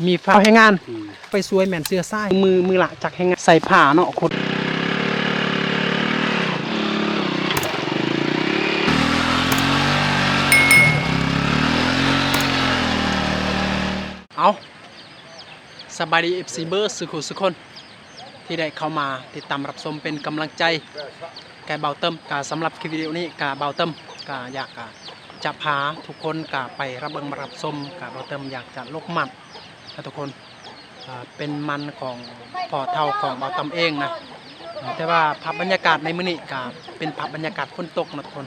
มีผ้าให้งานไปสวยแม่นเสื้อซ้ายมือละจักให้งานใส่ผ้าเนาะคนเอาสบายดี FC เบอร์สุขคนที่ได้เข้ามาติดตามรับชมเป็นกำลังใจแกเบาเติมกาสำหรับคลิปวิดีโอนี้กาเบาเติมกาอยากจะพาทุกคนกาไปรับชมกาเบาเติมอยากจะลกมันนะทุกคนเป็นมันของพอเท่าของเบาเติมเองนะแต่ว่าภาพบรรยากาศในมื้อนี้กาเป็นภาพบรรยากาศฝนตกนะทุกคน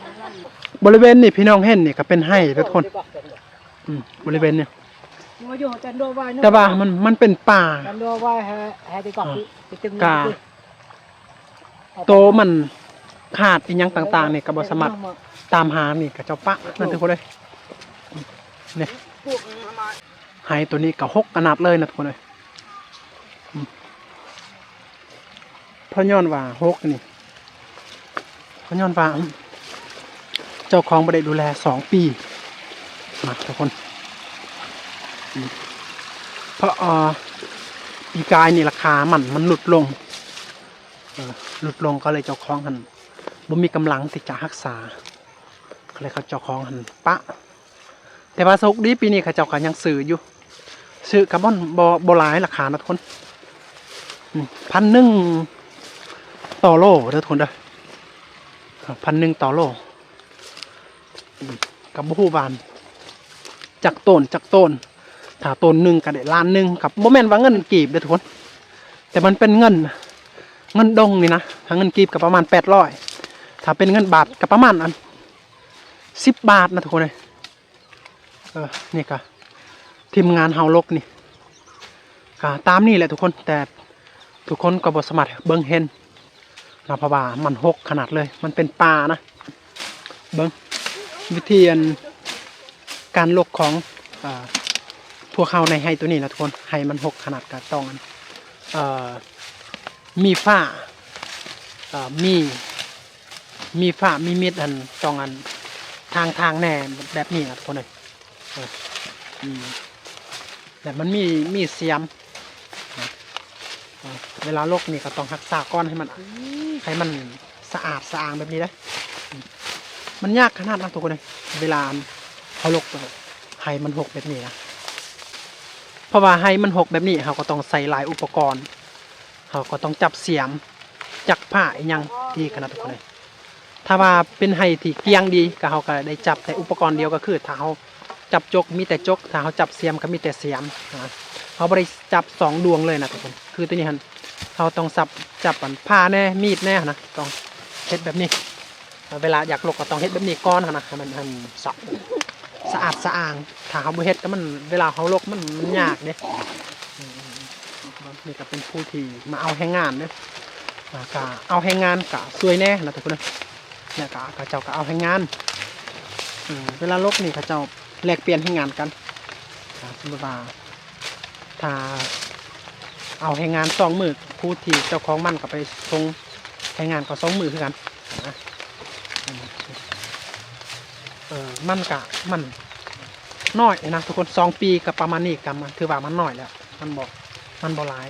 บริเวณนี่พี่น้องเห็นนี่ก็เป็นไห้ทุกคนบริเวณเนี่ยแต่ว่ามันเป็นป่ากาโตมันขาดอีหยังต่างๆนี่กับบสมัครตามหานี่กับเจ้าปะนั่นทุกคนเลยเนี่ยไฮตัวนี้กับ6ขนาดเลยนะทุกคนเลยเพราะย้อนว่า6นี่เพราะย้อนว่าเจ้าของบ่ได้ดูแล2 ปีมาทุกคนเพราะปีกายนี่ราคามันหลุดลงก็เลยเจ้าของหันบ่มีกำลังที่จะรักษาก็เลยเขาเจ้าของหันปะแต่ว่าโชคดีปีนี้เขาเจ้าก็ยังซื้ออยู่ซื้อคาร์บอนบ่หลายราคานะทุกคน1,000ต่อโลเด้อทุกคนเด้อ1,000ต่อโลกับบ่ฮู้บานจักต้นถ้าต้นหนึ่งก็ได้ล้านหนึ่งกับโมเมนต์ว่าเงินกีบเด้อทุกคนแต่มันเป็นเงินดงนี่นะถ้าเงินกีบกับประมาณ800ถ้าเป็นเงินบาทกับประมาณ10 บาทนะทุกคนเลยนี่ก็ทีมงานเฮาลกนี่ก็ตามนี่แหละทุกคนแต่ทุกคนก็บ่สามารถเบิ่งเห็นนะเพราะว่ามัน6ขนาดเลยมันเป็นป่านะเบิ่งวิธีการลกของพวกเขาในไฮตัวนี้นะทุกคนไฮมัน6ขนาดกระต้องมีฝ้ามีฝ้ามีเม็ดจองทางแน่แบบนี้นะทุกคนเลยแต่มันมีเสียมเวลาลกนี่ก็ต้องรักษาก้อนให้มันสะอาดสะอ้างแบบนี้ได้มันยากขนาดนั้นทุกคนเลยเวลาเขาลกไฮมัน6แบบนี้นะเพราะว่าไฮมัน6แบบนี้เขาก็ต้องใส่หลายอุปกรณ์เขาก็ต้องจับเสียมจักผ้าอีกอย่างที่ขนาดทุกคนเลยถ้าว่าเป็นไฮที่เกียงดีก็เขาก็ได้จับแต่อุปกรณ์เดียวก็คือถ้าเขาจับจกมีแต่จกถ้าเขาจับเสียมก็มีแต่เสียมเขาไม่ได้จับ2 ดวงเลยนะทุกคนคือตัวนี้เขาต้องจับผ้าแน่มีดแน่นะต้องเฮ็ดแบบนี้เวลาอยากลกก็ต้องเฮ็ดแบบนี้ก้อนนะให้มันสะอาดสะอ้างถ้าเขาบ่เฮ็ดก็มันเวลาเขาลกมันยากเนี่ยนี่ก็เป็นผู้ที่มาเอาแรงงานเนี่ยก็เอาแรงงานก็สวยแน่นะทุกคนเนี่ยก็เจ้าก็เอาแรงงานเวลาลกนี่เขาเจ้าแลกเปลี่ยนแรงงานกันสมมติว่าถ้าเอาแรงงาน2 มื้อผู้ที่เจ้าของมันก็ไปส่งแรงงานก็2 มื้อคือกันมันน้อยนะทุกคน2 ปีกับประมาณนี้กันถือว่ามันน้อยแล้วมันบ่หลาย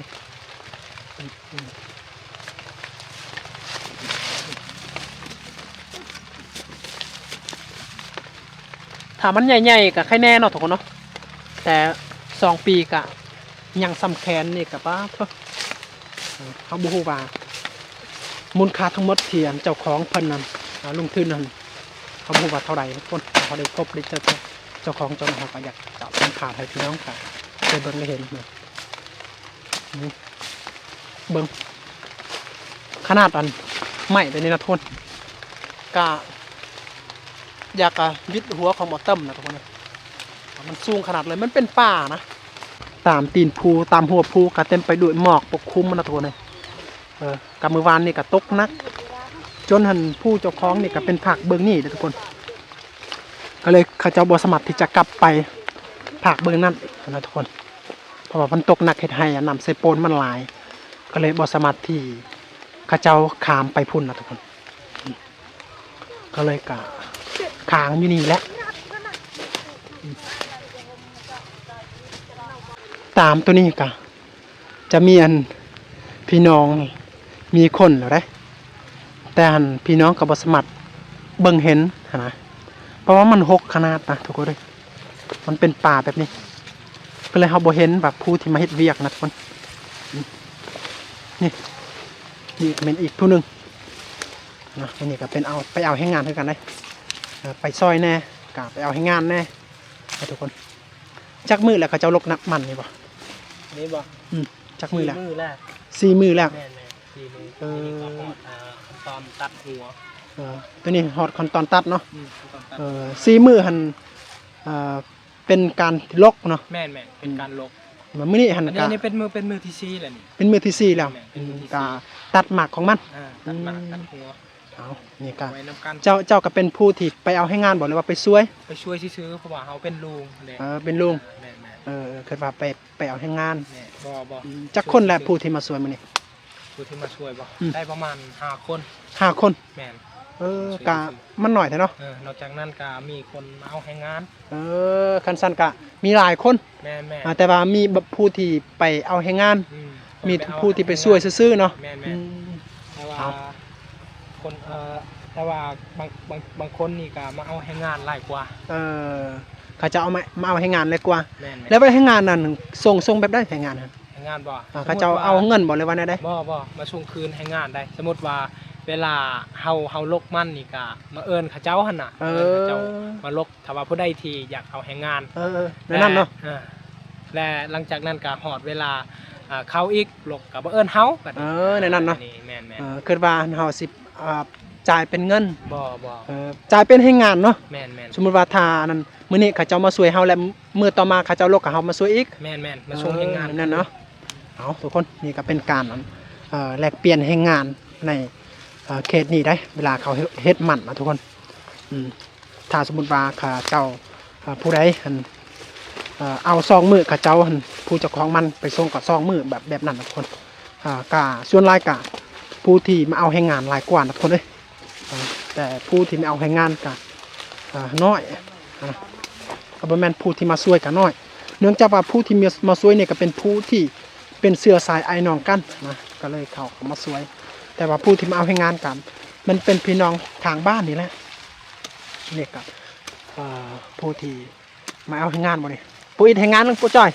ถ้ามันใหญ่ๆกับไข่แน่เนาะทุกคนเนาะแต่2 ปีกับยังซ้ำแขนนี่กับป้าเขาบูฮูว่ามูลค่าทั้งหมดเทียนเจ้าของเพิ่นนั่นลงทุนนั่นเขาบูฮูว่าเท่าไหร่ทุกคนเขาได้พบได้เจ้าของจนเขาก็อยากจะเป็นขาดให้พี่น้องค่ะเคยเบิ่งได้เห็นเบิ่งขนาดใหม่เลยนี่นะทุกคนก็อยากวิดหัวของหมอเติมนะทุกคนมันสูงขนาดเลยมันเป็นป่านะตามตีนภูตามหัวภูก็เต็มไปด้วยหมอกปกคลุมมันนะทุกคนเลยกับมือวานนี่ก็ตกนักจนผู้เจ้าของนี่ก็เป็นผักเบื้องนี่นะทุกคนก็เลยเขาเจ้าบ่สมัครที่จะกลับไปผักเบื้องนั่นนะทุกคนเพราะว่ามันตกหนักเฮ็ดให้นำใส่โปนมันหลายก็เลยบ่สมัครที่เขาเจ้าขามไปพุ่นนะทุกคนก็เลยกะขางอยู่นี่แหละ ตามตัวนี้ก็จะมีอันพี่น้องนี่มีคนแล้วได้แต่อันพี่น้องก็บ่สามารถเบิ่งเห็นหั้นนะเพราะว่ามันหกขนาดนะทุกคนเด้ยมันเป็นป่าแบบนี้ก็เลยเฮาบ่เห็นแบบผู้ที่มาเฮ็ดเวียกนะทุกคนนี่นี่ก็เป็นอีกผู้หนึงนะอันนี้ก็เป็นเอาไปเอาให้งานคือกันได้ไปซอยแน่ก็ไปเอาให้งานแน่ให้ทุกคนจักมือแล้วเขาเจ้าลกนักมันนี่บ่ นี่บ่ จักมือแล้ว มือแล้ว 4 มือแล้ว แม่น4มือ นี่ก็ฮอด ตอนตัดหัว ตัวนี้ฮอดขั้นตอนตัดเนาะ ตอนตัด 4 มือหันเป็นการลกเนาะ แม่นเป็นการลก มื้อนี้หัน อัน ก็ นี้เป็นมือที่4แล้วนี่ เป็นมือที่4แล้ว เป็นมือที่ ก็ตัดหมากของมัน ตัดมาตัดหัว เอานี่ก็ ไว้นำกัน เจ้าก็เป็นผู้ที่ไปเอาให้งานบ่หรือว่าไปช่วย ไปช่วยซื้อเพราะว่าเขาเป็นลุงแหละ เป็นลุง แม่น คิดว่าไปเอาให้งาน แม่บ่ จักคนแหละผู้ที่มาช่วยมื้อนี้ ผู้ที่มาช่วยบ่ได้ประมาณ5คน 5 คน แม่น กะมันหน่อยแท้เนาะ นอกจากนั้นก็มีคนมาเอาให้งาน คันซั่นก็มีหลายคน แม่น แต่ว่ามีผู้ที่ไปเอาให้งาน มีผู้ที่ไปช่วยซื่อๆเนาะ แม่นแต่ว่าคนแต่ว่าบางคนนี่ก็มาเอาให้งานหลายกว่า เขาจะเอามาเอาให้งานเลยกว่า แม่น แล้วไปให้งานนั่นส่งแบบได้ให้งานนั่น ให้งานบ่ เขาจะเอาเงินบ่เลยว่าได้ บ่มาส่งคืนให้งานได้ สมมุติว่าเวลาเฮาลกมันนี่ก็มาเอิ้นเขาเจ้าหั่นน่ะเขาเจ้ามาลกถ้าว่าผู้ใดที่อยากเอาให้งาน นั่นเนาะ และหลังจากนั้นก็ฮอดเวลาเขาอีกลกก็บ่เอิ้นเฮาบัดนี้ ในนั้นเนาะ นี่แม่น คิดว่าเฮาสิจ่ายเป็นเงิน บ่ จ่ายเป็นให้งานเนาะ แม่น สมมุติว่าถ้านั้นมื้อนี้เขาเจ้ามาช่วยเฮาแล้วมื้อต่อมาเขาเจ้าลกกับเฮามาช่วยอีก แม่นมาส่งให้งาน นั่นเนาะเอาทุกคนนี่ก็เป็นการแลกเปลี่ยนให้งานในเขตนี้ได้เวลาเขาเฮ็ดมันนะทุกคนถ้าสมมุติว่าเขาเจ้าผู้ใดเอา2 มื้อเขาเจ้าผู้เจ้าของมันไปส่งกับ2 มื้อแบบนั้นนะทุกคนก็ส่วนหลายก็ผู้ที่มาเอาให้งานหลายกว่านะทุกคนเอ้ยแต่ผู้ที่ไม่เอาให้งานก็น้อยก็บ่แม่นผู้ที่มาช่วยก็น้อยเนื่องจากว่าผู้ที่มาช่วยเนี่ยก็เป็นผู้ที่เป็นเสื้อสายไอ้น้องกันนะก็เลยเขามาช่วย แต่ว่าผู้ที่มาเอาให้งานกันมันเป็นพี่น้องทางบ้านนี่แหละนี่กับผู้ที่มาเอาให้งานบ่นี่ผู้อิดให้งานนึงผู้จ้อย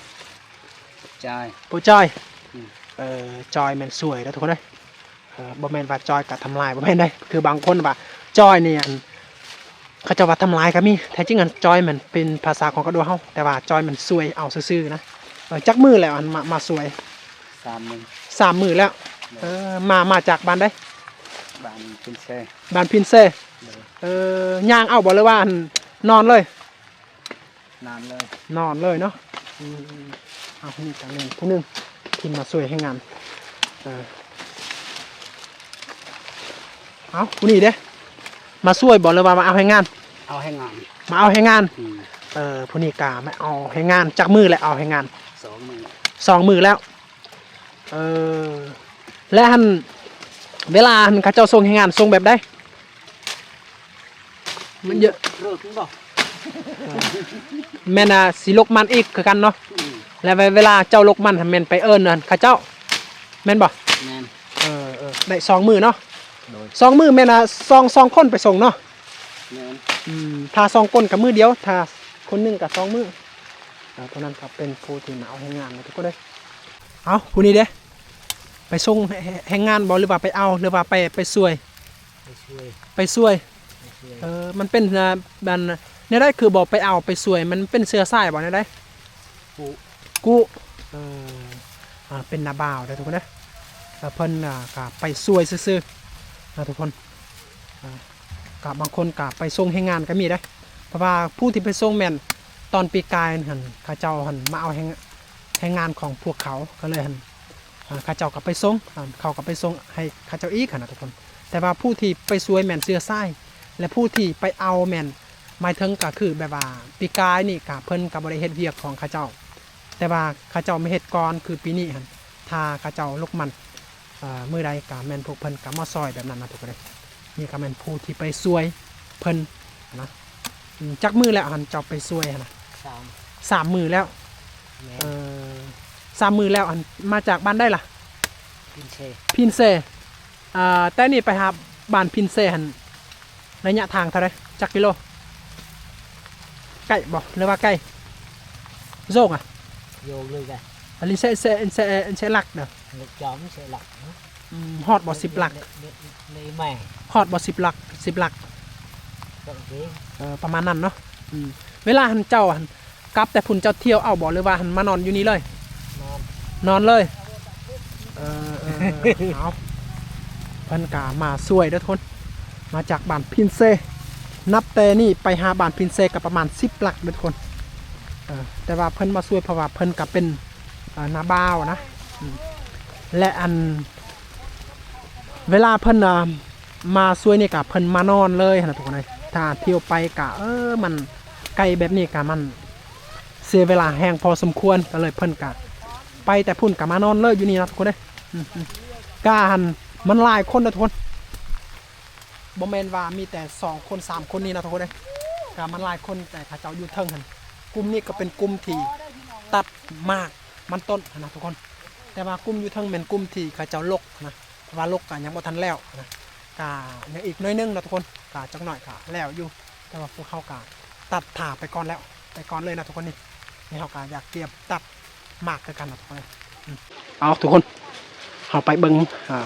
ใช่ ผู้จ้อยจอยมันสวยแล้วทุกคนเลยบ่แม่นว่าจอยกับทำลายบ่แม่นได้คือบางคนว่าจอยนี่เขาจะว่าทำลายก็มีแท้จริงจอยมันเป็นภาษาของกระดูเฮาแต่ว่าจอยมันสวยเอาซื่อๆนะจักมือแล้วมาสวย 3 มื้อ 3 มือแล้วมาจากบ้านได้ บ้านเป็นแซ่ บ้านพินเซ่ย่างเอาบ่เลยว่านอนเลย นานเลย นอนเลยเนาะเอาคนนี้กันหนึ่งผู้หนึงที่มาช่วยให้งานเอาผู้นี้เด้มาช่วยบอกเลยว่ามาเอาให้งาน เอาให้งาน มาเอาให้งาน อืม ผู้นี้กาไม่เอาให้งานจากมือแหละเอาให้งาน 2 มื้อ 2 มือแล้วและเวลาเขาเจ้าส่งให้งานส่งแบบได้มันเยอะ เลิกบ่ แม่นสิลกมันอีกคือกันเนาะแล้วเวลาเจ้าลกมันแม่นไปเอิ้นนั่นเขาเจ้าแม่นบ่ แม่น ได้2 มือเนาะ โดย 2 มือแม่นสองคนไปส่งเนาะ แม่น ถ้า2 คนกับมือเดียวถ้าคนหนึงกับ2 มือเพราะนั้นก็เป็นผู้ที่มาเอาให้งานนะทุกคนเด้เอาผู้นี้เด้ไปส่งให้งานบ่หรือว่าไปเอาหรือว่าไปช่วย ไปช่วยมันเป็นมันเนี่ยได้คือบอกไปเอาไปช่วยมันเป็นเสื้อสายบ่เนี่ยได้กูเป็นนาบ่าวได้ทุกคนนะเพิ่นก็ไปช่วยซื่อๆนะทุกคนกับบางคนก็ไปส่งให้งานก็มีได้เพราะว่าผู้ที่ไปส่งแม่นตอนปีกายหั่นเขาเจ้าหั่นมาเอาให้งานของพวกเขาก็เลยหั่นเขาเจ้าก็ไปส่งเขาก็ไปส่งให้เขาเจ้าอีกนะทุกคนแต่ว่าผู้ที่ไปช่วยแม่นเสื้อสายและผู้ที่ไปเอาแม่นหมายถึงก็คือแบบว่าปีกายนี่ก็เพิ่นก็บ่ได้เฮ็ดเวียกของเขาเจ้าแต่ว่าเขาเจ้าไม่เฮ็ดก่อนคือปีนี้หั่นถ้าเขาเจ้าลกมันมื้อใดก็แม่นพวกเพิ่นก็มาซอยแบบนั้นนะทุกคนนี่ก็แม่นผู้ที่ไปช่วยเพิ่นนะจักมือแล้วหั่นเจ้าไปช่วยหั่นนะ3 มือแล้ว 3 มื้อแล้วอันมาจากบ้านได้ล่ะ พินเช พินเซแต่นี่ไปหาบ้านพินเซหันระยะทางเท่าไหร่จักกิโลใกล้บ่หรือว่าใกล้โซกอ่ะ vô lui ra อันนี้เซหลักเด้อ một chóm sẽ lọc ฮอดบ่10 หลัก này mè ฮอดบ่10 หลัก10 หลัก cộng thế ประมาณนั้นเนาะเวลาหันเจ้าหันกลับแต่พุ่นเจ้าเที่ยวเอาบ่หรือว่าหันมานอนอยู่นี่เลย non นอนเลยเอาเพิ่นกามาช่วยเด้อทุนมาจากบ้านพินเซนับแต่นี่ไปหาบ้านพินเซกับประมาณ10 หลักเด้อทุกคนแต่ว่าเพิ่นมาช่วยเพราะว่าเพิ่นก็เป็นนาบ่าวนะและอันเวลาเพิ่นมาช่วยนี่กะเพิ่นมานอนเลยนะทุกคนเลยถ้าเที่ยวไปกะมันไกลแบบนี้กะมันเสียเวลาแห้งพอสมควรก็เลยเพิ่นกะไปแต่พุ่นกะมานอนเลยอยู่นี่นะทุกคนเลยกะหันมันหลายคนนะทุกคนบ่แม่นว่ามีแต่2 คน3 คนนี่นะทุกคนเลยกะมันหลายคนแต่เขาเจ้าอยู่เทิงหันกลุ่มนี้ก็เป็นกลุ่มที่ตัดมากมันต้นนะทุกคนแต่ว่ากลุ่มอยู่เทิงเป็นกลุ่มที่เขาเจ้าลกนะว่าลกกันยังบ่ทันแล้วนะกะยังอีกน้อยนึงนะทุกคนกะจักหน่อยกะแล้วอยู่แต่ว่าพวกเขากะตัดถาไปก่อนแล้วไปก่อนเลยนะทุกคนนี่เขากะอยากเตรียมตัดหมากกันนะทุกคนเอาทุกคนเขาไปเบิ่ง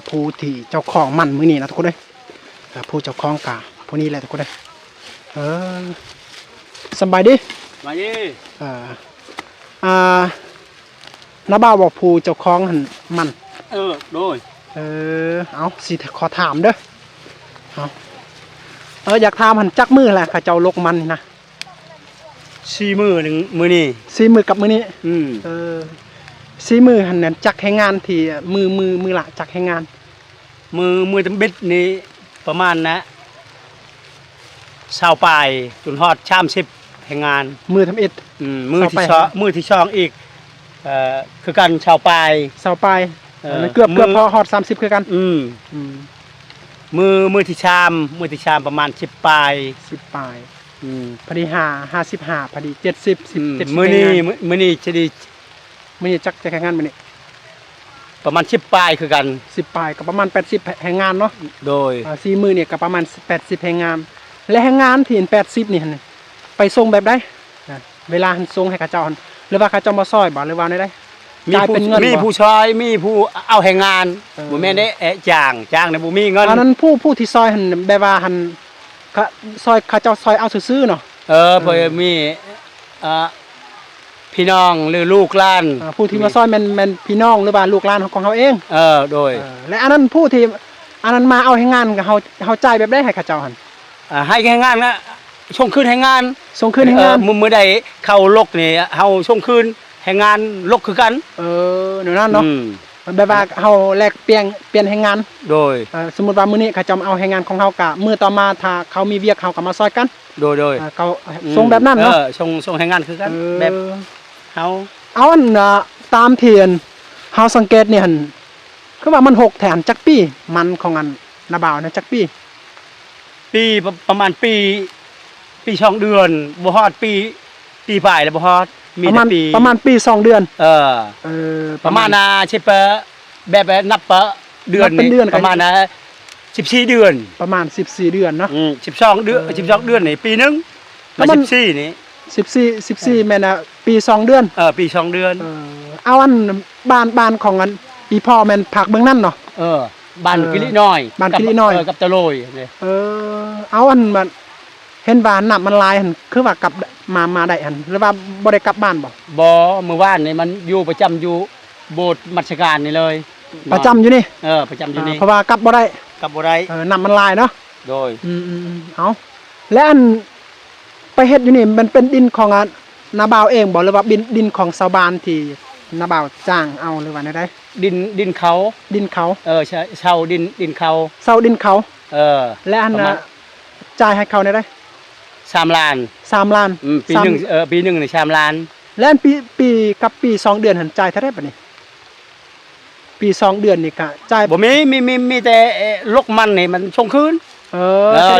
ผู้ที่เจ้าของมันมื้อนี้นะทุกคนเลยผู้เจ้าของกะผู้นี้แหละทุกคนเลยสบายดี mà đi น้าบ่าวบอกผู้เจ้าของหันมัน rồi เอาสิขอถามเด้ออยากถามหันจักมือแหละข้าเจ้าลกมันนี่นะ xi mưa đừng mưa nè 4 มือกับมือนี้ ừ 4 มือหันนั้นจักให้งานที่มือละจักให้งาน mưa tấm bít nè ประมาณนะชาวปลายจนฮอดชามสิบแห่งงาน มือทำอิฐ มือที่ ชาวปลาย มือที่ช่องอีกคือกันชาวปลาย เสาปลายเกือบพอฮอด30คือกัน มือที่ชามประมาณ10ปลาย 10 ปลายพอดี55พอดี70 มือนี้จะดี มือนี้จักจะให้งานมื้อนี้ ประมาณ10ปลายคือกัน 10 ปลายก็ประมาณ80แห่งงานเนาะ โดย 4 มือเนี่ยก็ประมาณ80แห่งงานและแห่งงานที่เห็น80นี่หั่นไปส่งแบบใดเวลาหันส่งให้เขาเจ้าหั่นหรือว่าเขาเจ้ามาซอยบ่หรือว่าได้ มีผู้ชายมีผู้เอาแห่งงานบ่แม่นได้จ้างน่ะบ่มีเงิน อันนั้นผู้ที่ซอยหันแบบว่าหันก็ซอยเขาเจ้าซอยเอาซื่อๆเนาะ เพิ่นมีพี่น้องหรือลูกหลาน ผู้ที่มาซอยแม่นพี่น้องหรือว่าลูกหลานของเขาเอง โดย และอันนั้นผู้ที่อันนั้นมาเอาให้งานกับเฮาจ่ายแบบได้ให้เขาเจ้าหั่น ให้แห่งงานนะส่งคืนแห่งงาน ส่งคืนให้งาน มื้อใดเข้าลกนี่เฮาส่งคืนแห่งงานลกคือกันเดี๋ยวนั้นเนาะแบบว่าเฮาแลกเปลี่ยนให้งาน โดยสมมุติว่ามื้อนี้เขาจะเอาให้งานของเฮากะมื้อต่อมาถ้าเขามีเวียกเฮาก็มาซอยกันโดยเขาส่งแบบนั้นเนาะส่งแห่งงานคือกันแบบเฮาเอาอันตามเทียนเฮาสังเกตนี่หั่นคือว่ามัน6แถมจักปีมันของอันนาบ่าวนะจักปีประมาณปี2เดือนบ่ฮอดปีปลายแล้วบ่ฮอดมีแต่ปีประมาณปี2เดือนประมาณน่ะใช่ปะแบบนับปะเดือนนี่ประมาณน่ะ14เดือนประมาณ14เดือนเนาะ12เดือนนี่ปีนึงมา14นี่14แม่นน่ะปี2เดือนปี2เดือนเอาอันบ้านของอันอีพ่อแม่นผักเบิ่งนั่นเนาะบ้านกิลิน้อยบ้านกิลิน้อยกับตะโลยเอาอันมันเห็นว่าน้ำมันลายหั่นคือว่ากลับมาได้หั่นหรือว่าบ่ได้กลับบ้านบ่มื้อวานนี่มันอยู่ประจำอยู่โบสถ์มัสการนี่เลยประจำอยู่นี่ประจำอยู่นี่เพราะว่ากลับบ่ได้น้ำมันลายเนาะโดยเอาและอันไปเฮ็ดอยู่นี่มันเป็นดินของนาบ่าวเองบ่หรือว่าดินของชาวบ้านที่นาบ่าวจ้างเอาหรือว่าได้ดินเขาเช่าดินเขาและอันน่ะจ่ายให้เขาได้3 ล้านปีนึงนี่3 ล้านแล้วปีกับปี2เดือนหันจ่ายเท่าไหร่บัดนี้ปี2เดือนนี่ก็จ่ายบ่มีแต่ลกมันนี่มันส่งคืน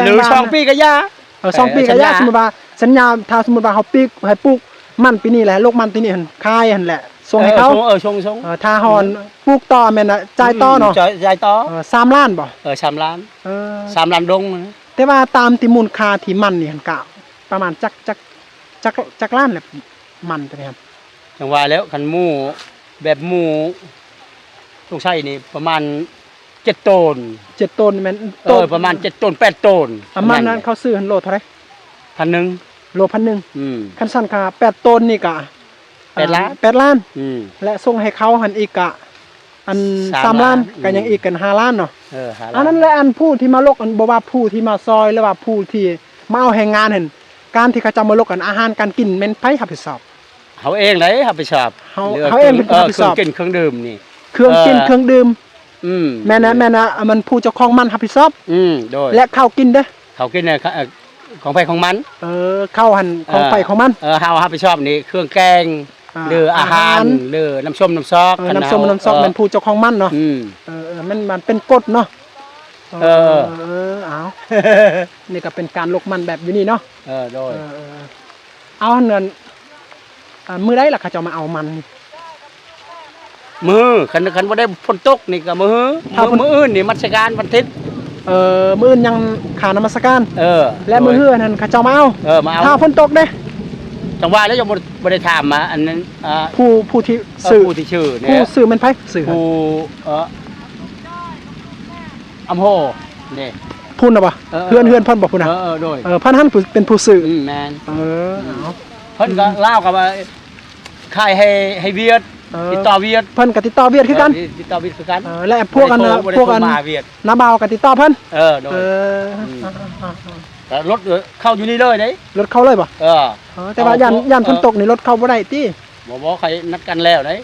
หรือ2ปีก็ยา2ปีก็ยาสมมุติว่าสัญญาถ้าสมมุติว่าเฮาปีกให้ปลูกมันปีนี้แหละลกมันปีนี้หั่นคายหั่นแหละ ส่งให้เขา ส่ง ถ้าเฮาปลูกต่อแม่นน่ะจ่ายต่อเนาะ จ่ายต่อ 3 ล้านบ่ 3 ล้าน เออ 3 ล้านดง แต่ว่าตามที่มูลค่าที่มันนี่หั่นก็ประมาณจักล้านแหละมันตัวนี้ครับ จังว่าแล้วคันหมูแบบหมูต้องใช้นี่ประมาณ7ต้น 7 ต้นแม่น ประมาณ7ต้น8ต้น ประมาณนั้นเขาซื้อหันโลเท่าไหร่ 1,000 โล1,100 อืม คันสั่นค่า8ต้นนี่ก็ 8 ล้าน 8 ล้าน อืม และส่งให้เขาหันอีกก็อัน 3 3 ล้าน ล้าน ก็ยังอีกกัน5 ล้านเนาะ 5 อันนั้นแหละอันผู้ที่มาลกอันบ่ว่าผู้ที่มาซอยหรือว่าผู้ที่มาเอาแรงงานเห็นการที่เขาจะมาลกกันอาหารการกินแม่นไผรับผิดชอบ เขาเองเลยครับไปชอบ เขาเองเป็นคนรับผิดชอบ เครื่องกินเครื่องดื่มนี่ เครื่องกินเครื่องดื่ม อืม แม่นะมันผู้เจ้าของมันรับผิดชอบ โดย และข้าวกินเด้อ เขากินเนี่ยของไปของมัน ข้าวหันของไปของมัน เฮารับผิดชอบนี่เครื่องแกงหรืออาหารหรือน้ำส้มน้ำซอก น้ำส้มน้ำซอกมันผู้เจ้าของมันเนาะมันเป็นกฎเนาะเอา นี่ก็เป็นการลกมันแบบอยู่นี่เนาะ โดย เอาเงินมื้อใดล่ะเขาจะมาเอามัน มือคันบ่ได้ฝนตกนี่ก็มืออื่นนี่มัสการวันอาทิตย์ มื้ออื่นยังขานมัสการและมื้อฮื้อนั่นเขาเจ้ามาเอา มาเอา ถ้าฝนตกเด้ จังว่าแล้วยังบ่ได้ถามมาอันนั้นผู้ที่สื่อ ผู้ที่ชื่อเนี่ย ผู้สื่อมันไผสื่อ ผู้อำโหนี่ พุ่นน่ะบ่เฮือนเพิ่นบ่พุ่นน่ะ โดยเพิ่นหันเป็นผู้สื่อแม่น เอา เพิ่นก็เล่ากับว่าค่ายให้เวียดติดต่อเวียด เพิ่นก็ติดต่อเวียดคือกัน ติดต่อเวียดคือกัน และพวกอันมาเวียด น้าบ่าวก็ติดต่อเพิ่น โดยแต่รถเข้าอยู่นี่เลยเด้ รถเข้าเลยบ่แต่ว่ายันฝนตกนี่รถเข้าบ่ได้ติ บ่ใครนัดกันแล้วเด้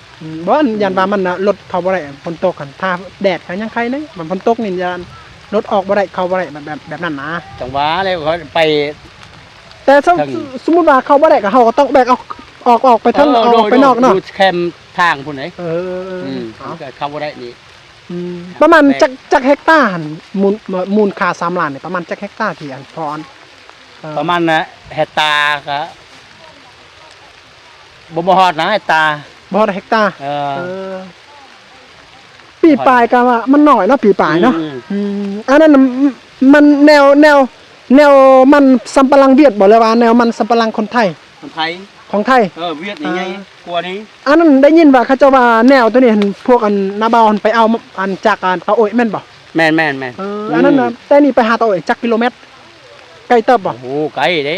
บ่ยันว่ามันน่ะรถเข้าบ่ได้ฝนตกกันถ้าแดดก็ยังใครเด้มันฝนตกนี่ยันรถออกบ่ได้เข้าบ่ได้แบบนั้นนะ จังหวะแล้วเขาไป แต่สมมุติว่าเข้าบ่ได้ก็เฮาก็ต้องแบกออกไปทางออกไปนอกเนาะ ดูแคมทางพุ่นไหนเข้าบ่ได้นี่ ประมาณจักเฮกตาร์มูลค่า3ล้านนี่ประมาณจักเฮกตาร์ที่อันพออัน ประมาณนะเฮกตาร์ก็บ่ฮอดนะเฮกตาร์ บ่ฮอดเฮกตาร์ปีปลายก็ว่ามันน้อยเนาะปีปลายเนาะอันนั้นมันแนวมันสำปะหลังเวียดบ่เลยว่าแนวมันสำปะหลังคนไทย คนไทย ของไทยเวียดนี่ไงกลัวนี้ อันนั้นได้ยินว่าเขาเจ้าว่าแนวตัวนี้พวกอันนาบาวไปเอาอันจากอันตะโอยแม่นบ่ แม่นอันนั้นแต่นี่ไปหาตะโอยจักกิโลเมตรไกลเติบบ่ โอ้ไกลเด้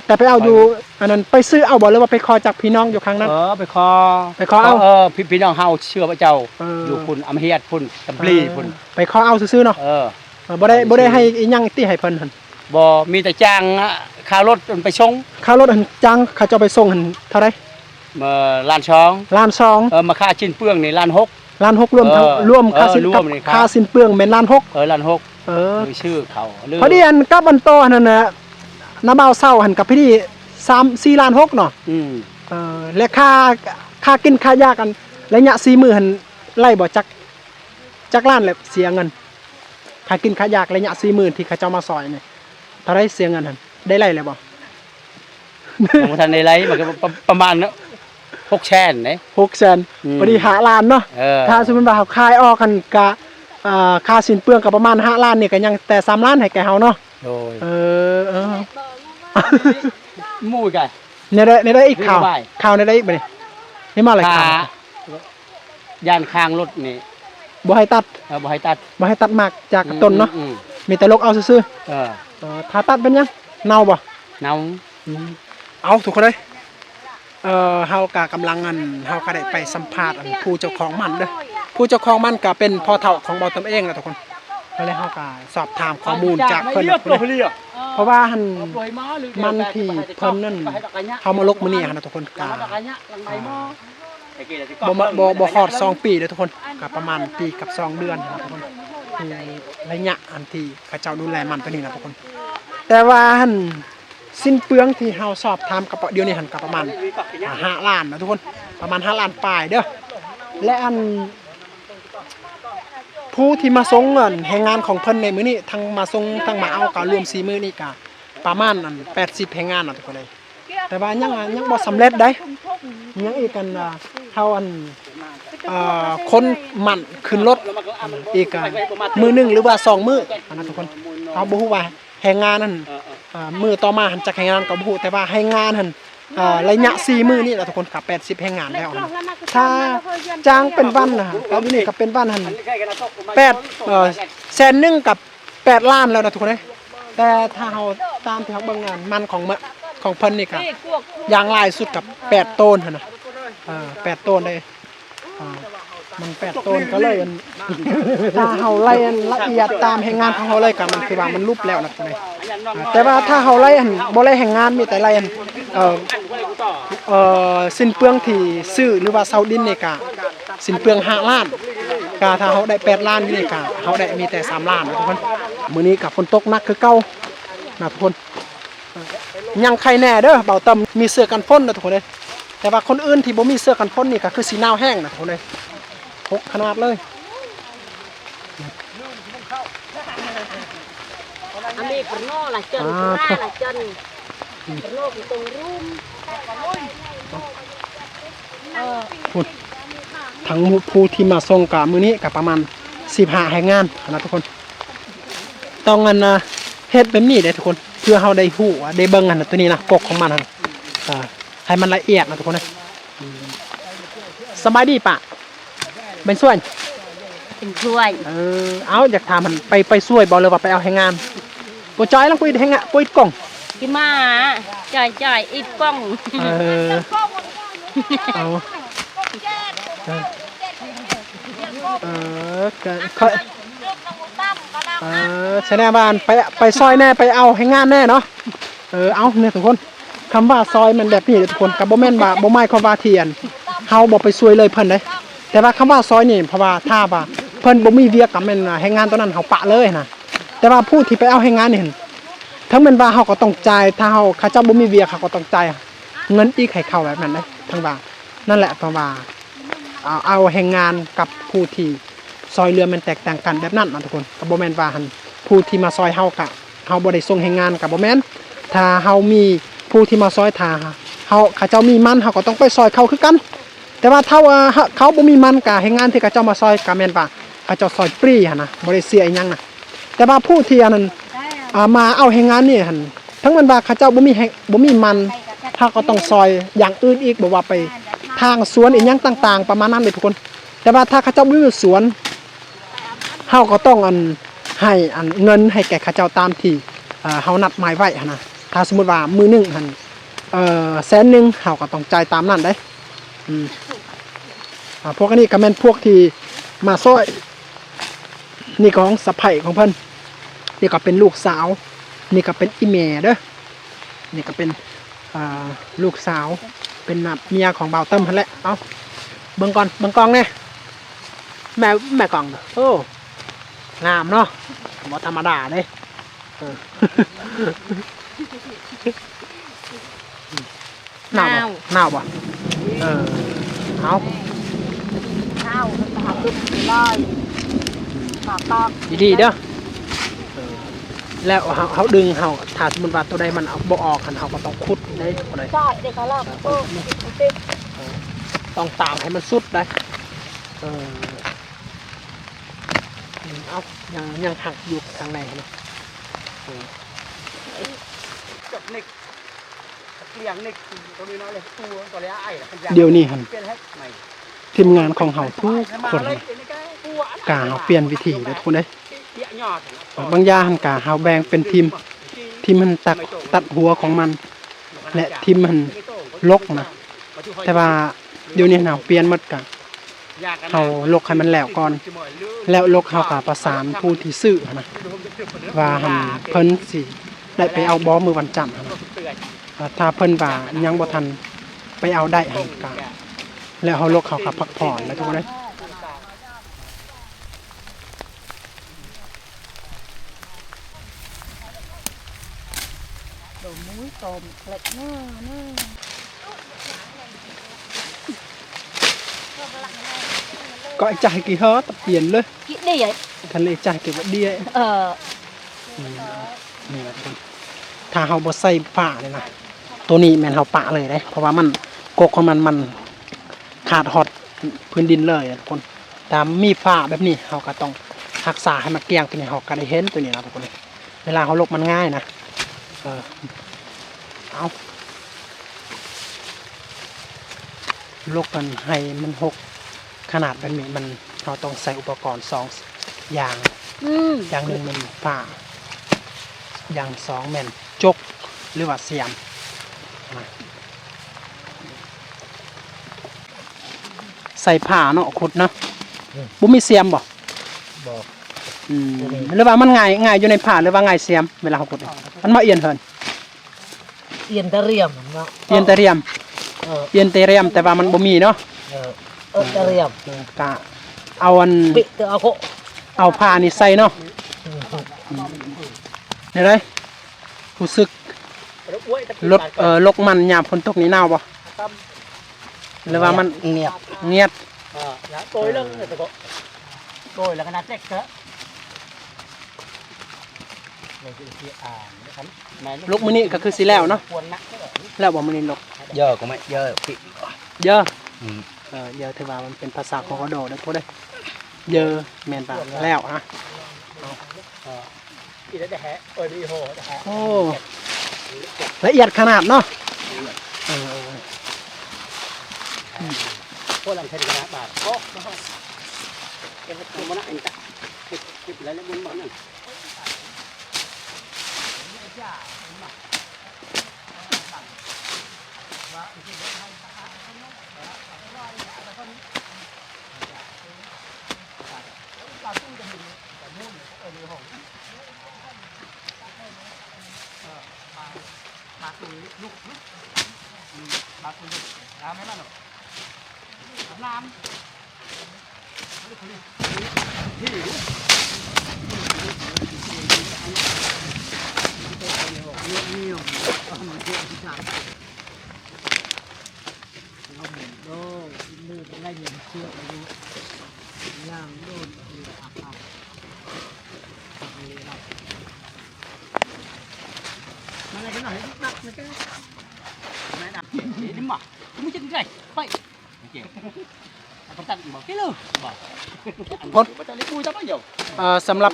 แต่ไปเอาอยู่อันนั้นไปซื้อเอาบ่หรือว่าไปขอจากพี่น้องอยู่ข้างนั้นไปขอเอาพี่น้องเฮาเชื่อพระเจ้าอยู่พุ่นอำเฮียดพุ่นตำปลีพุ่นไปขอเอาซื่อๆเนาะบ่ได้ให้อีหยังติให้เพิ่นหั่นบ่มีแต่จ้างค่ารถไปส่งค่ารถหั่นจ้างเขาจะไปส่งหั่นเท่าใดล้าน2มาค่าชิ้นเปลืองนี่ล้าน6ล้าน6รวมทั้งรวมค่าสิ้นเปลืองแม่นล้าน6ล้าน6มีชื่อเขาพอดีอันกับอันโตนั่นน่ะน้าบ่าวเซาหั่นกับพี่3-4ล้าน6เนาะและค่ากินค่ายากันระยะ4มื้อหั่นไล่บ่จักล้านแหละเสียเงินค่ากินค่ายากระยะ4มื้อที่เขาเจ้ามาซอยนี่เท่าไรเสียเงินหั่นได้ไล่เลยบ่บ่ทันได้ไล่มันก็ประมาณ6แสนเด้6แสนพอดี5ล้านเนาะถ้าสมมุติว่าเขาขายออกกันก็ค่าสิ้นเปลืองก็ประมาณ5ล้านนี่ก็ยังแต่3ล้านให้แกเฮาเนาะโดยหมู่กันเนี่ยได้อีกข่าวได้อีกบ่นี่มาอะไรข่าวย่านข้างรถนี่บ่ให้ตัดบ่ให้ตัดมากจากต้นเนาะมีแต่ลกเอาซื่อถ้าตัดเป็นยังเน่าบ่เน่าเอาทุกคนเลยเฮาก็กำลังเฮาก็ได้ไปสัมภาษณ์ผู้เจ้าของมันเด้อผู้เจ้าของมันก็เป็นพ่อเฒ่าของบ่ตำเองนะทุกคนแล้วเฮาก็สอบถามข้อมูลจากเพิ่นเพราะว่ามันที่เพิ่นนั่นเฮามาลกมื้อนี้นะทุกคนก็บ่ฮอด2ปีเด้อทุกคนก็ประมาณปีกับ2เดือนนะทุกคนระยะอันที่เขาเจ้าดูแลมันตัวนี้นะทุกคนแต่ว่าสิ้นเปลืองที่เฮาสอบถามกับเดี๋ยวนี้หันกับประมาณ5ล้านนะทุกคนประมาณ5ล้านปลายเด้อและผู้ที่มาส่งเงินแรงงานของเพิ่นในมื้อนี้ทั้งมาส่งทั้งมาเอาก็รวม4มื้อนี้ก็ประมาณ80แรงงานนะทุกคนเลยแต่ว่ายังบ่สำเร็จได้ยังอีกกัน เฮาคนหมั่นขึ้นรถอีกมื้อหนึงหรือว่า2มื้ออันนั้นทุกคนเฮาบ่ฮู้ว่าแรงงานนั้นมื้อต่อมาหันจักแรงงานก็บ่ฮู้แต่ว่าแรงงานหั่นระยะ4มื้อนี่แหละทุกคนก็80แรงงานแล้วนะถ้าจ้างเป็นวันน่ะตอนนี้ก็เป็นวันหั่นแสนหนึงกับ8 ล้านแล้วนะทุกคนเอ้ยแต่ถ้าเฮาตามที่เฮาเบิ่งงานมันของเพิ่นนี่ก็อย่างหลายสุดกับ8ต้นหั่นน่ะ8ต้นได้มัน8ต้นก็เลยถ้าเฮาไล่ละเอียดตามแห่งงานของเฮาเลยก็มันคือว่ามันรูปแล้วนะทุกคนเอ้ยแต่ว่าถ้าเฮาไล่บ่ไล่แห่งงานมีแต่ไล่สิ้นเปลืองที่ซื้อหรือว่าเซาดินนี่ก็สิ้นเปลือง5 ล้านก็ถ้าเฮาได้8 ล้านนี่ก็เฮาได้มีแต่3 ล้านนะทุกคนมื้อนี้ก็ฝนตกหนักคือเก่านะทุกคนยังใครแน่เด้อเบาตำมีเสื้อกันฝนนะทุกคนเด้แต่ว่าคนอื่นที่บ่มีเสื้อกันฝนนี่ก็คือสีหนาวแห้งนะทุกคนเด้หกขนาดเลยอันนี้ปนโน่ละจนหน้าละจนปนโน่เป็นตรงรุ่มทั้งผู้ที่มาส่งกับมื้อนี้ก็ประมาณ15แรงงานนะทุกคนต้องงั้นนะเฮ็ดแบบนี้เด้ทุกคนเพื่อเฮาได้ฮู้ได้เบิ่งอันตัวนี้นะกกของมันหั่นให้มันละเอียดนะทุกคนนะสบายดีปะเป็นส่วน เป็นช่วย เอาอยากถามมันไปช่วยบ่เลยว่าไปเอาแรงงานบ่จอยลังปุ้ยแรงงานปุ้ยกล่อง ที่มาจ่อยอีกป้องเอาแสดงว่าไปซอยแน่ไปเอาให้งานแน่เนาะเอาเนี่ยทุกคนคำว่าซอยมันแบบนี้ทุกคนกับบ่แม่นว่าบ่หมายความว่าเทียนเฮาบ่ไปซวยเลยเพิ่นเด้แต่ว่าคำว่าซอยนี่เพราะว่าถ้าว่าเพิ่นบ่มีเวียกกับแม่นให้งานตัวนั้นเฮาปะเลยนะแต่ว่าผู้ที่ไปเอาให้งานนี่ทั้งแม่นว่าเฮาก็ต้องจ่ายถ้าเขาเจ้าบ่มีเวียกเขาก็ต้องจ่ายเงินอีกให้เขาแบบนั้นเด้ทั้งว่านั่นแหละเพราะว่าเอาแรงงานกับผู้ที่ซอยเรือมันแตกต่างกันแบบนั้นนะทุกคนก็บ่แม่นว่าหั่นผู้ที่มาซอยเฮากะเฮาบ่ได้ส่งแรงงานกับบ่แม่นถ้าเฮามีผู้ที่มาซอยถ้าเขาเจ้ามีมันเฮาก็ต้องไปซอยเขาคือกันแต่ว่าถ้าว่าเขาบ่มีมันกะแรงงานที่เขาเจ้ามาซอยก็แม่นว่าเขาเจ้าซอยฟรีหั่นนะบ่ได้เสียอีหยังนะแต่ว่าผู้ที่อันนั้นมาเอาแรงงานนี่หั่นทั้งมันว่าเขาเจ้าบ่มีมันเฮาก็ต้องซอยอย่างอื่นอีกบ่ว่าไปทางสวนอีหยังต่างๆประมาณนั้นเลยทุกคนแต่ว่าถ้าเขาเจ้าบ่มีสวนเฮาก็ต้องให้เงินให้แก่เขาเจ้าตามที่เฮานัดหมายไว้หั่นนะถ้าสมมุติว่ามื้อนึงหั่นแสนนึงเฮาก็ต้องจ่ายตามนั้นเด้พวกนี้ก็แม่นพวกที่มาซอยนี่ของสะใภ้ของเพิ่นนี่ก็เป็นลูกสาวนี่ก็เป็นอีแม่เด้อนี่ก็เป็นลูกสาวเป็นเมียของบ่าวเติ้มหั่นแหละเอาเบิ่งก่อนเบิ่งกล้องแน่แม่กล้องโอ้งามเนาะบ่ธรรมดาเด้หนาวบ่เอาดีๆเด้อแล้วเขาดึงเขาถ้าสมมติว่าตัวใดมันเอาบ่ออกเขาก็ต้องขุดได้ตัวใดต้องตามให้มันสุดได้เอายังหักอยู่ทางในนะเดี๋ยวนี้ทีมงานของเขาทุกคนกาเขาเปลี่ยนวิธีนะทุกคนเลยบางอย่างกาเขาแบ่งเป็นทีมมันตัดหัวของมันและทีมมันลกนะแต่ว่าเดี๋ยวนี้เขาเปลี่ยนหมดกะเขาลกให้มันแล้วก่อนแล้วลกเขากะประสานผู้ที่ซื้อนะว่าเพิ่นสิได้ไปเอาบอมือวันจันทร์นะถ้าเพิ่นว่ายังบ่ทันไปเอาได้กะแล้วเขาลกเขากับพักผ่อนแล้วทุกคนเลยก็ไอ้จ่ายกี่ฮะตัดเปลี่ยนเลยดีvậy ทันเลยจ่ายเก็บไว้ดีนี่นะทุกคนถ้าเขาบ่ใส่ฝาเลยนะตัวนี้แม่นเขาปะเลยเด้เพราะว่ามันกกของมันข ขาดฮอดพื้นดินเลยทุกคนตามมีฝ้าแบบนี้เราก็ต้องรักษาให้มันเกลี้ยงตัวนี้เราก็ได้เห็นตัวนี้นะทุกคนเวลาเขาลกมันง่ายนะเอาลกมันให้มันหกขนาดแบบนี้มันเราต้องใส่อุปกรณ์2อย่างอย่างหนึ่งมันฝ้าอย่าง2แม่นจกหรือว่าเสียมใส่ผ้าเนาะขุดเนาะบุมีเสียมบ่หรือว่ามันง่ายอยู่ในผ้าหรือว่าง่ายเสียมเวลาเขาขุดมันมาเอียนเพิ่น เอียนตะเรียมเนาะ เอียนเตรียมแต่ว่ามันบ่มีเนาะตะเรียมกะเอาอัน ปิเตเอาโค เอาผ้านี่ใส่เนาะนี่เลยรู้สึกลดลกมันยามฝนตกนี่หนาวบ่หรือว่ามันเงียบโดยเรื่องแต่ก็โดยแล้วก็น่าแจ๊กเถอะลกมื้อนี้ก็คือสิแล้วเนาะแล้วบ่มื้อนี้ลก เยอะก็ไม่เยอะปิ เยอะเยอะถือว่ามันเป็นภาษาของกระโดดนะทุกคนเลยเยอะแม่นป่ะแล้วฮะโอ้ละเอียดขนาดเนาะพวกหลังเทนกันนะบาทโอ้เก็บตัวมันอันตะเก็บแล้วบุญมันนั่นสำหรับ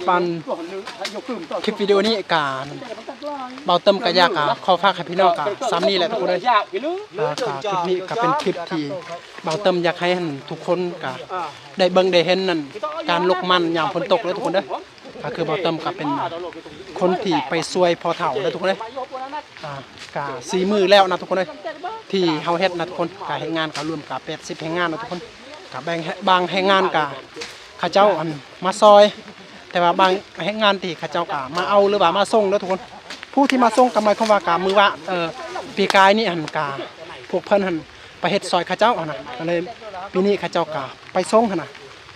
คลิปวิดีโอนี้การเบาเติมกระยากขอฝากให้พี่น้องซ้ำนี่แหละทุกคนเลยคลิปนี้ก็เป็นคลิปที่เบาเติมอยากให้ทุกคนได้เบิ่งได้เห็นนั่นการลกมันยามฝนตกเลยทุกคนเด้อก็คือเบาเติมก็เป็นคนที่ไปช่วยพอเฒ่าเลยทุกคนเลยกะ4 มื้อแล้วนะทุกคนเลยที่เฮาเฮ็ดนะทุกคนกะให้งานก็รวมกะ80ให้งานนะทุกคนกะแบ่งบางให้งานกะข้าเจ้ามาซอย แต่ว่าบางให้งานที่ข้าเจ้ากะมาเอาหรือว่ามาส่งแล้วทุกคนผู้ที่มาส่งก็หมายความว่ากะมือว่าปีกายนี่กะพวกเพิ่นไปเฮ็ดซอยข้าเจ้านะก็เลยปีนี้ข้าเจ้ากะไปส่งนะ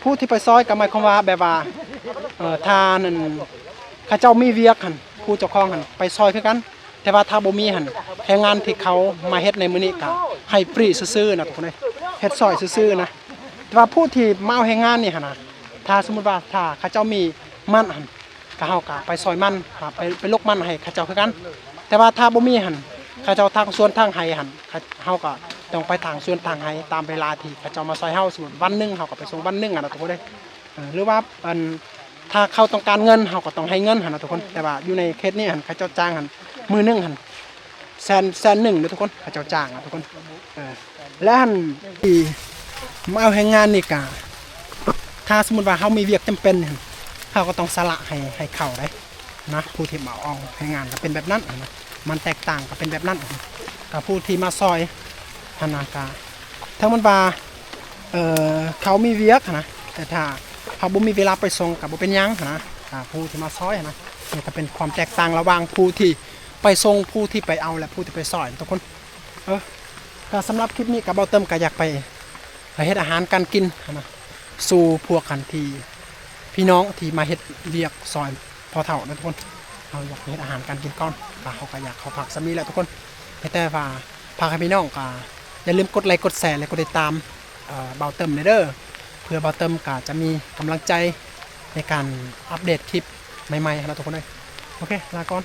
ผู้ที่ไปซอยก็หมายความว่าแบบว่าถ้านั่นข้าเจ้ามีเวียกผู้เจ้าของไปซอยคือกันแต่ว่าถ้าบ่มีแรงงานที่เขามาเฮ็ดในมื้อนี้กะให้ฟรีซื่อๆนะทุกคนเฮ็ดซอยซื่อๆนะแต่ว่าผู้ที่มาเอาแรงงานนี่นะถ้าสมมุติว่าถ้าข้าเจ้ามีมันก็เฮาก็ไปซอยมันไปลกมันให้ข้าเจ้าคือกันแต่ว่าถ้าบ่มีข้าเจ้าทางสวนทางไห้เฮาก็ต้องไปทางสวนทางไห้ตามเวลาที่ข้าเจ้ามาซอยเฮาสมมุติวันนึงเฮาก็ไปส่งวันนึงนะทุกคนหรือว่าถ้าเขาต้องการเงินเฮาก็ต้องให้เงินนะทุกคนแต่ว่าอยู่ในเคสนี้ข้าเจ้าจ้างมื้อนึงแสนหนึ่งนะทุกคนข้าเจ้าจ้างนะทุกคนและที่มาเอาแรงงานนี่ก็ถ้าสมมุติว่าเฮามีเวียกจำเป็นเขาก็ต้องสละให้เข้าได้นะผู้ที่มาเอาให้งานก็เป็นแบบนั้นนะมันแตกต่างก็เป็นแบบนั้นกับผู้ที่มาซอยธนาคารทั้งมันว่าเขามีเวียกนะแต่ถ้าเขาบ่มีเวลาไปส่งก็บ่เป็นหยังนะผู้ที่มาซอยนะนี่ก็เป็นความแตกต่างระหว่างผู้ที่ไปส่งผู้ที่ไปเอาและผู้ที่ไปซอยทุกคนก็สำหรับคลิปนี้ก็เบาเติมก็อยากไปเฮ็ดอาหารการกินนะสู่พวกกันที่พี่น้องที่มาเฮ็ดเวียกซอยพอเฒ่านะทุกคนเราอยากเฮ็ดอาหารการกินก่อนเขาก็อยากเขาผักสามีแหละทุกคนแต่ว่าพาให้พี่น้องก็อย่าลืมกดไลค์กดแชร์และกดติดตามเบาเติมเด้อเพื่อเบาเติมก็จะมีกำลังใจในการอัปเดตคลิปใหม่ๆนะทุกคนเลยโอเคลาก่อน